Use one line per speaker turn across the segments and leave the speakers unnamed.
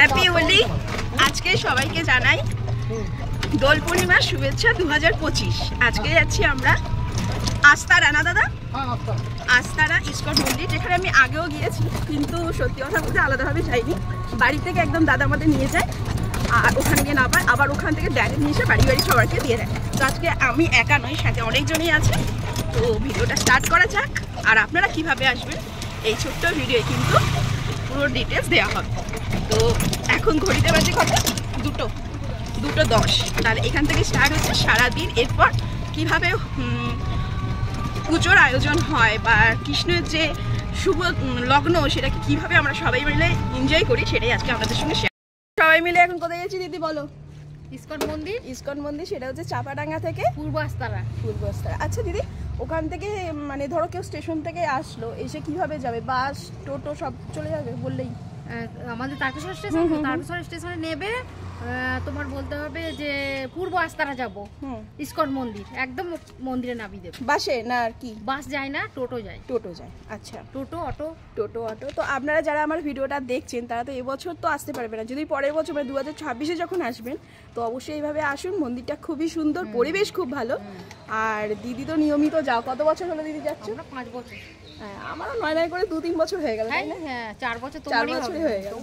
Happy Holi. আজকে সবাইকে জানাই দোল পূর্ণিমার শুভেচ্ছা 2025। আজকে যাচ্ছি আমরা আস্তারা, না দাদা? আস্তারা ইস্কন মন্দির, যেখানে আমি আগেও গিয়েছি, কিন্তু সত্যি কথা বলতে আলাদাভাবে যাইনি। বাড়ি থেকে একদম দাদা আমাদের নিয়ে যায়, আর ওখানে গিয়ে না পায়, আবার ওখান থেকে ডাইরেক্ট নিয়ে এসে বাড়ি সবাইকে দিয়ে দেয়। তো আজকে আমি একা নই, সাথে অনেকজনই আছে। তো ভিডিওটা স্টার্ট করা যাক। আর আপনারা কিভাবে আসবেন এই ছোট্ট ভিডিও কিন্তু পুরো ডিটেলস দেওয়া হবে। তো এখন ঘড়িতে বাজে কত? 2:10। তাহলে এখান থেকে স্টার্ট হচ্ছে সারাদিন। এরপর কিভাবে পুজোর আয়োজন হয় বা কৃষ্ণের যে শুভ লগ্ন, সেটাকে কিভাবে আমরা সবাই মিলে এনজয় করি, সেটাই আজকে আপনাদের সঙ্গে শেয়ার। সবাই মিলে এখন কোথায় গেছি দিদি বলো?
ইস্কন মন্দির।
ইস্কন মন্দির, সেটা হচ্ছে চাপাডাঙ্গা থেকে
পূর্ব আস্তারা।
আচ্ছা দিদি, ওখান থেকে মানে ধরো কেউ স্টেশন থেকে আসলো, এসে কিভাবে যাবে? বাস, টোটো সব চলে যাবে বললেই?
আমাদের তারকেশ্বর স্টেশন, তারকেশ্বর স্টেশনে নেবে, তোমার বলতে হবে যে পূর্ব আস্তারা যাবো, ইস্কন মন্দির, একদম মন্দিরে নামিয়ে দেবে।
বাসে না আর কি?
বাস যায় না, টোটো যায়।
টোটো যায়, আচ্ছা।
টোটো অটো।
তো আপনারা যারা আমার ভিডিওটা দেখছেন তারা তো এবছর তো আসতে পারবে না, যদি পরের বছর মানে 2026-এ যখন আসবেন তো অবশ্যই এইভাবে আসুন। মন্দিরটা খুবই সুন্দর, পরিবেশ খুব ভালো। আর দিদি তো নিয়মিত যাও। কত বছর হলো দিদি যাচ্ছ?
5 বছর।
হ্যাঁ, আমারও 9 করে 2-3 বছর হয়ে গেল, তাই না?
হ্যাঁ, 4 বছর।
4 বছরই হয়ে গেল।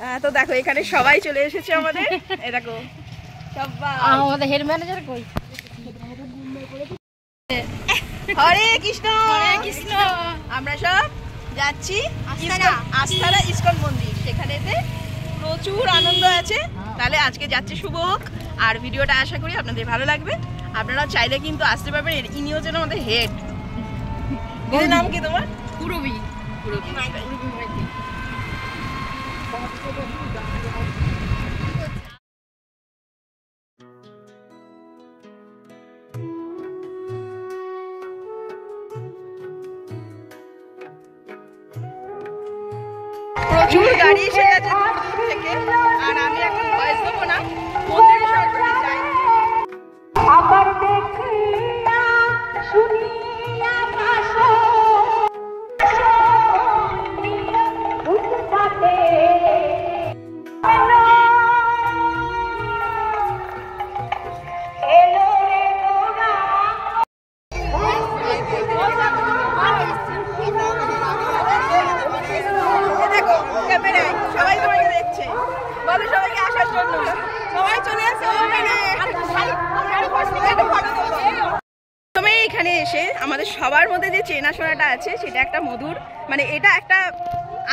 হ্যাঁ, তো দেখো এখানে সবাই চলে এসেছে আমাদের। এই দেখো সবাই।
আমাদের হেড ম্যানেজার কই?
হরে কৃষ্ণ,
হরে কৃষ্ণ।
আমরা সব যাচ্ছি আস্তারা ইস্কন মন্দির। সেখানেতে প্রচুর আনন্দ আছে। তাহলে আজকে যাচ্ছে শুভ হোক। আর ভিডিওটা আশা করি আপনাদের ভালো লাগবে। আপনারা চাইলে কিন্তু আসতে পারবেন। ইনিও যেন আমাদের হেড। দিদির নাম কি তোমার?
পুরবী।
প্রচুর গাড়ি এসে গেছে দূর থেকে। আর আমি এখন ভয়েস দেবো না, মন্দিরে সরাসরি যাই। আবার দেখিয়া শুনিয়া ভাষা উৎপাতে এলো রে গোরা। দেখো ক্যামেরায় সবাই তোমাকে দেখছে। বলো সবাইকে আসার জন্য। সবাই চলে আসো। প্রথমে এখানে এসে আমাদের সবার মধ্যে যে চেনাশোনাটা আছে, সেটা একটা মধুর, মানে এটা একটা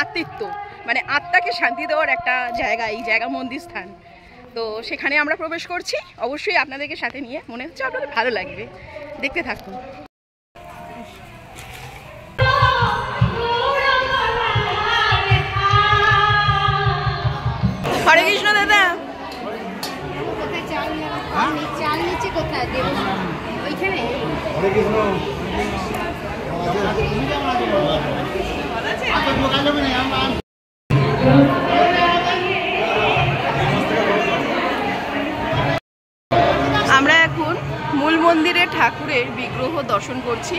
আত্মিত্ব, মানে আত্মাকে শান্তি দেওয়ার একটা জায়গা। এই জায়গা মন্দির স্থান। তো সেখানে আমরা প্রবেশ করছি। অবশ্যই আপনাদেরকে সাথে নিয়ে মনে হচ্ছে আপনাদের ভালো লাগবে। দেখতে থাকুন। হরে কৃষ্ণ দাদা।
চাল নিচে কোথায় দেবো? ওইখানে।
আমরা এখন মূল মন্দিরে ঠাকুরের বিগ্রহ দর্শন করছি।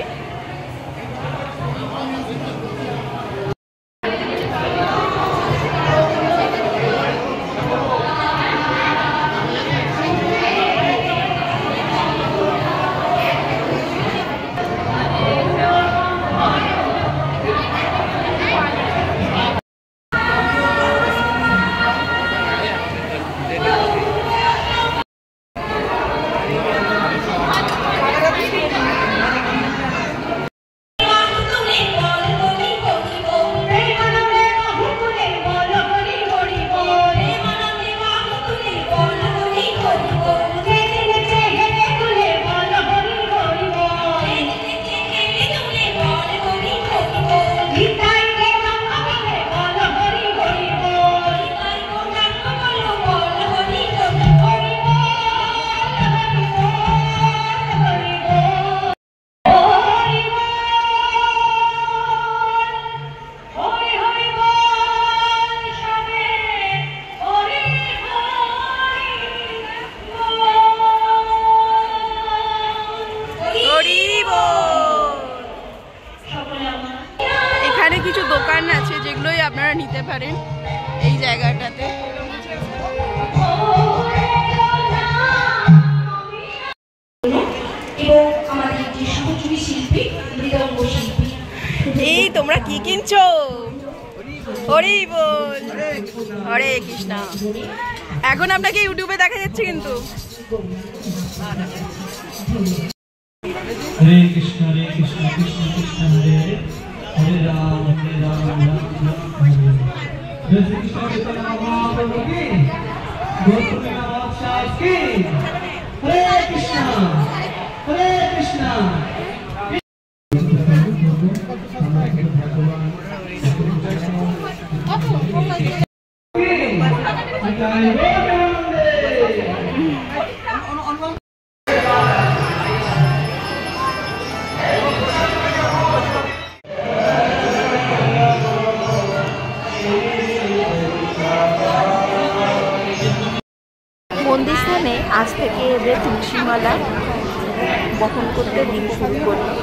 এখানে কিছু দোকান আছে যেগুলোই আপনারা নিতে পারেন এই জায়গাটাতে। এই তোমরা কি কিনছো? হরি বল, হরে কৃষ্ণ। এখন আপনাকে ইউটিউবে দেখা যাচ্ছে কিন্তু।
হরে কৃষ্ণ কৃষ্ণ কৃষ্ণ হরে হরে, হরে রাম রাম রাম হরে হরে। জয় শ্রী কৃষ্ণ চৈতন্য মহাপ্রভু কি, গৌর পূর্ণিমা মহোৎসব কি। হরে কৃষ্ণ হরে কৃষ্ণ।
মন্দির স্থানে আজ থেকে এদের তুলসীমালা বহন করতে দিন শুরু করলো।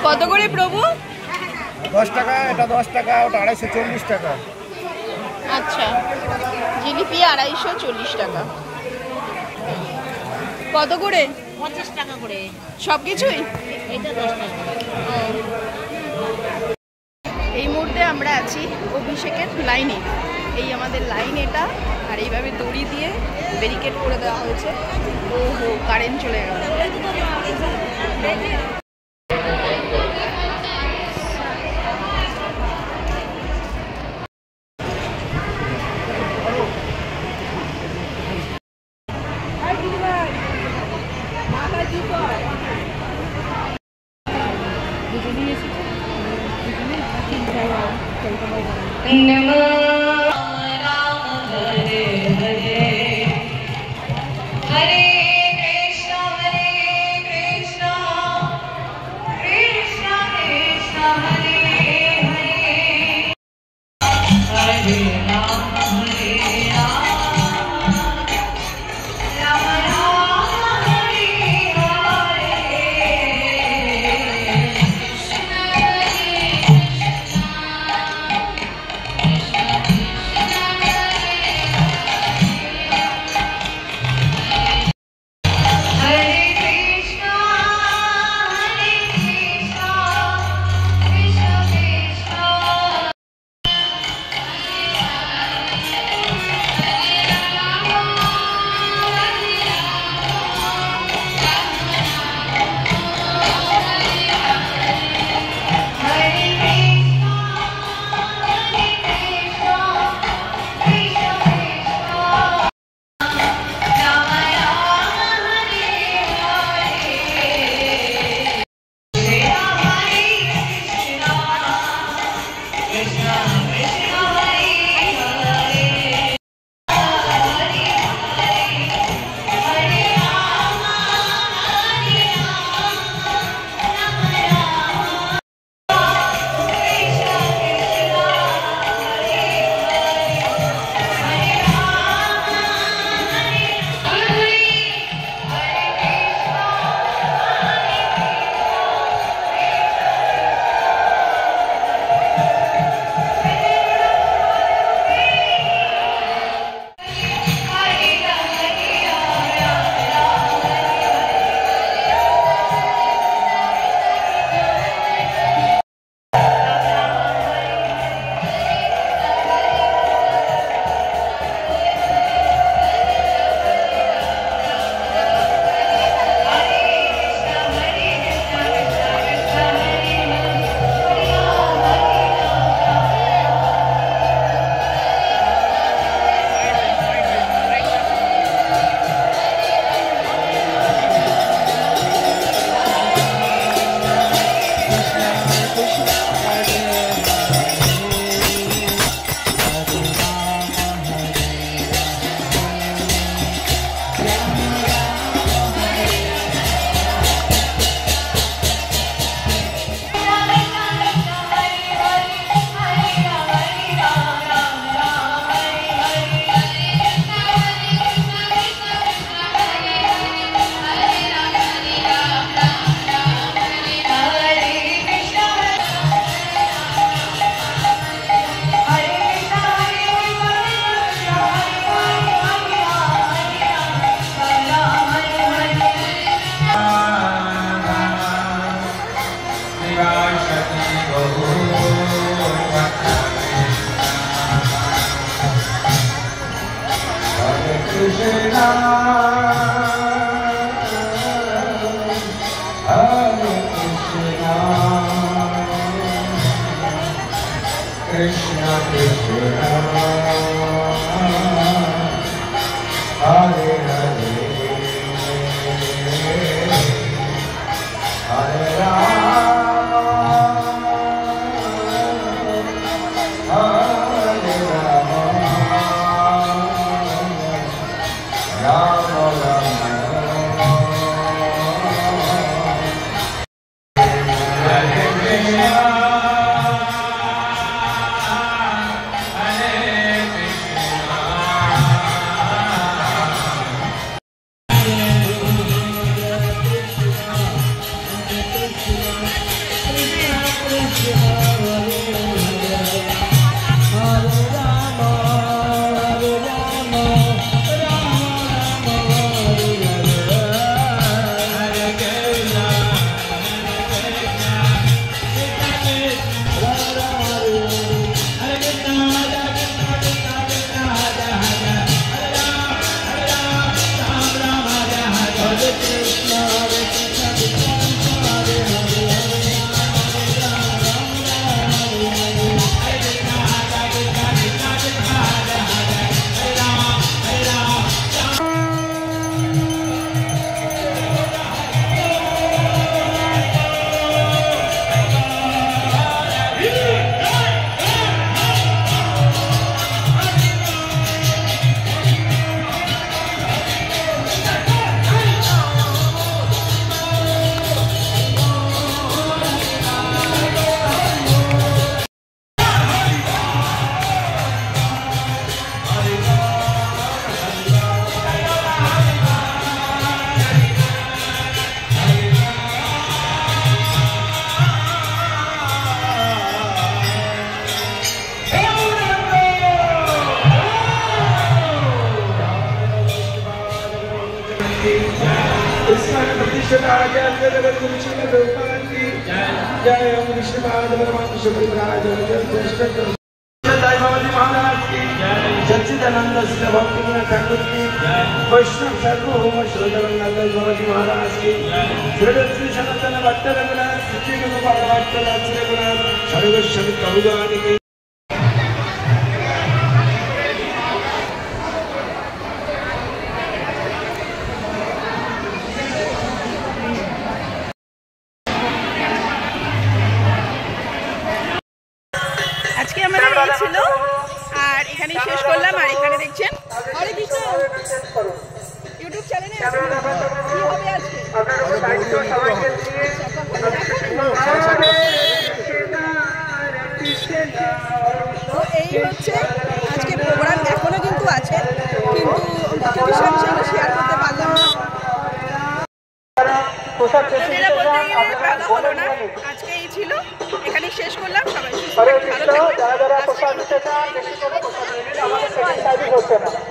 কত করে প্রভু?
10 টাকা, এটা 10 টাকা, ওটা 240 টাকা।
আচ্ছা, জিলিপি 240 টাকা। কত করে?
50 টাকা করে।
সব কিছুই?
এটা 10 টাকা।
এই মুহূর্তে আমরা আছি অভিষেকের লাইনে। এই আমাদের লাইন এটা, আর এইভাবে দড়ি দিয়ে ব্যারিকেড করে দেওয়া হয়েছে। ও হো, কারেন্ট চলে গেল।
Krishna Krishna Hare Hare Hare Rama Hare Rama Rama Rama Hare Krishna सच्चिदानंद भक्ति ठाकुर की वैष्णव सार्वभौम श्री जगन्नाथ बाबाजी महाराज की श्री सनातन भट्ट रघुनाथ श्री गोपाल भट्ट श्री रघुनाथ सर्वस्व प्रभुगान की
আজকে আমাদের এই ছিল আর এখানেই শেষ করলাম। আর এখানে দেখছেন হরে কৃষ্ণ ইউটিউব চ্যানেলে কি হবে আজকে তো এই হচ্ছে আজকে প্রোগ্রাম এখনো কিন্তু আছে, কিন্তু বিষয় শেয়ার করতে পারলাম না, হলো না। আজকে এই ছিল, এখানেই শেষ করলাম। সবাই ভালো থাকবেন।